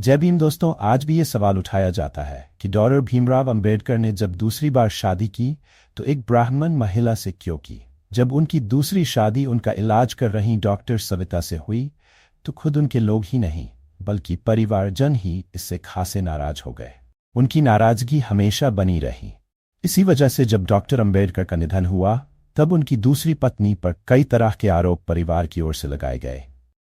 जय भीम दोस्तों, आज भी ये सवाल उठाया जाता है कि डॉक्टर भीमराव अंबेडकर ने जब दूसरी बार शादी की तो एक ब्राह्मण महिला से क्यों की। जब उनकी दूसरी शादी उनका इलाज कर रही डॉक्टर सविता से हुई तो खुद उनके लोग ही नहीं बल्कि परिवारजन ही इससे खासे नाराज हो गए। उनकी नाराजगी हमेशा बनी रही। इसी वजह से जब डॉक्टर अंबेडकर का निधन हुआ तब उनकी दूसरी पत्नी पर कई तरह के आरोप परिवार की ओर से लगाए गए।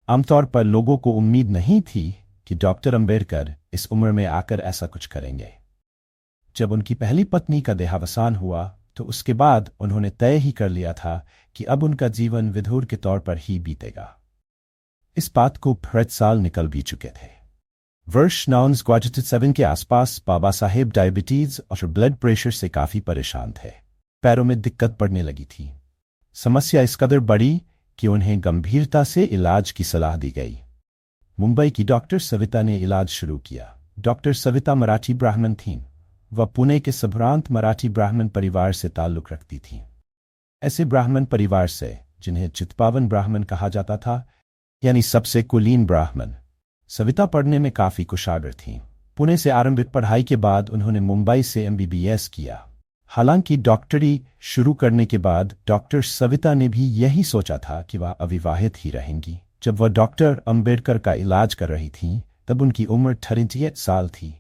आमतौर पर लोगों को उम्मीद नहीं थी कि डॉक्टर अंबेडकर इस उम्र में आकर ऐसा कुछ करेंगे। जब उनकी पहली पत्नी का देहावसान हुआ तो उसके बाद उन्होंने तय ही कर लिया था कि अब उनका जीवन विधुर के तौर पर ही बीतेगा। इस बात को 5 साल निकल भी चुके थे। वर्ष 1947 के आसपास बाबा साहेब डायबिटीज और ब्लड प्रेशर से काफी परेशान थे। पैरों में दिक्कत पड़ने लगी थी। समस्या इस कदर बढ़ी कि उन्हें गंभीरता से इलाज की सलाह दी गई। मुंबई की डॉक्टर सविता ने इलाज शुरू किया। डॉक्टर सविता मराठी ब्राह्मण थीं। वह पुणे के संभ्रांत मराठी ब्राह्मण परिवार से ताल्लुक रखती थीं। ऐसे ब्राह्मण परिवार से जिन्हें चित्पावन ब्राह्मण कहा जाता था, यानी सबसे कुलीन ब्राह्मण। सविता पढ़ने में काफी कुशाग्र थीं। पुणे से आरंभिक पढ़ाई के बाद उन्होंने मुंबई से MBBS किया। हालांकि डॉक्टरी शुरू करने के बाद डॉक्टर सविता ने भी यही सोचा था कि वह अविवाहित ही रहेंगी। जब वह डॉक्टर अंबेडकर का इलाज कर रही थीं तब उनकी उम्र 38 साल थी।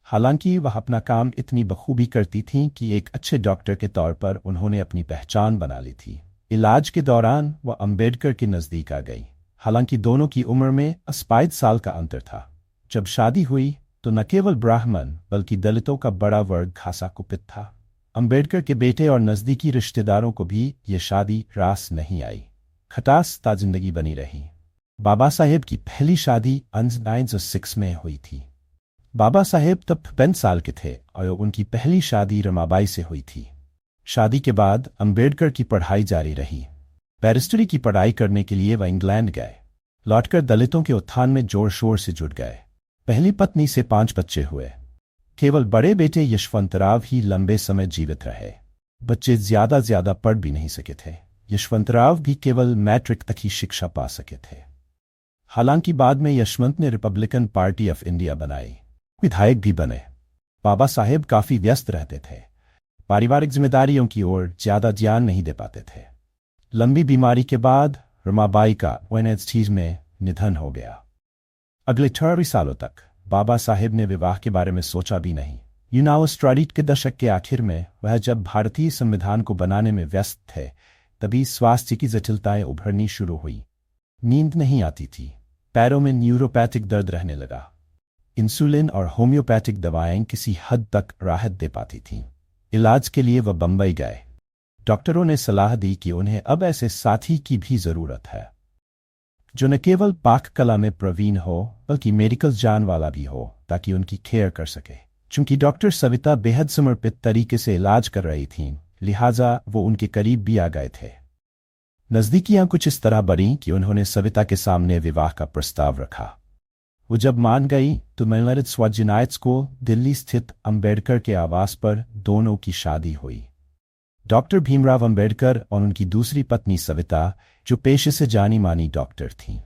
हालांकि वह अपना काम इतनी बखूबी करती थीं कि एक अच्छे डॉक्टर के तौर पर उन्होंने अपनी पहचान बना ली थी। इलाज के दौरान वह अंबेडकर के नज़दीक आ गई। हालांकि दोनों की उम्र में 28 साल का अंतर था। जब शादी हुई तो न केवल ब्राह्मण बल्कि दलितों का बड़ा वर्ग खासा कुपित था। अंबेडकर के बेटे और नज़दीकी रिश्तेदारों को भी ये शादी रास नहीं आई। खटास ता जिंदगी बनी रही। बाबा साहेब की पहली शादी 1906 में हुई थी। बाबा साहेब तब 65 साल के थे और उनकी पहली शादी रमाबाई से हुई थी। शादी के बाद अंबेडकर की पढ़ाई जारी रही। बैरिस्टरी की पढ़ाई करने के लिए वह इंग्लैंड गए। लौटकर दलितों के उत्थान में जोर शोर से जुट गए। पहली पत्नी से 5 बच्चे हुए। केवल बड़े बेटे यशवंतराव ही लंबे समय जीवित रहे। बच्चे ज्यादा पढ़ भी नहीं सके थे। यशवंतराव भी केवल मैट्रिक तक ही शिक्षा पा सके थे। हालांकि बाद में यशवंत ने रिपब्लिकन पार्टी ऑफ इंडिया बनाई, विधायक भी बने। बाबा साहेब काफी व्यस्त रहते थे। पारिवारिक जिम्मेदारियों की ओर ज्यादा ध्यान नहीं दे पाते थे। लंबी बीमारी के बाद रमाबाई का 19 में निधन हो गया। अगले 18 सालों तक बाबा साहेब ने विवाह के बारे में सोचा भी नहीं। 1960 के दशक के आखिर में वह जब भारतीय संविधान को बनाने में व्यस्त थे तभी स्वास्थ्य की जटिलताएं उभरनी शुरू हुई। नींद नहीं आती थी। पैरों में न्यूरोपैथिक दर्द रहने लगा। इंसुलिन और होम्योपैथिक दवाएं किसी हद तक राहत दे पाती थीं। इलाज के लिए वह बंबई गए। डॉक्टरों ने सलाह दी कि उन्हें अब ऐसे साथी की भी जरूरत है जो न केवल पाक कला में प्रवीण हो बल्कि मेडिकल जान वाला भी हो, ताकि उनकी केयर कर सके। चूंकि डॉक्टर सविता बेहद समर्पित तरीके से इलाज कर रही थीं, लिहाजा वो उनके करीब भी आ गए थे। नजदीकियां कुछ इस तरह बढ़ीं कि उन्होंने सविता के सामने विवाह का प्रस्ताव रखा। वो जब मान गई तो मेलरिड स्वजिनायत स्कूल दिल्ली स्थित अंबेडकर के आवास पर दोनों की शादी हुई। डॉक्टर भीमराव अंबेडकर और उनकी दूसरी पत्नी सविता, जो पेशे से जानी मानी डॉक्टर थीं,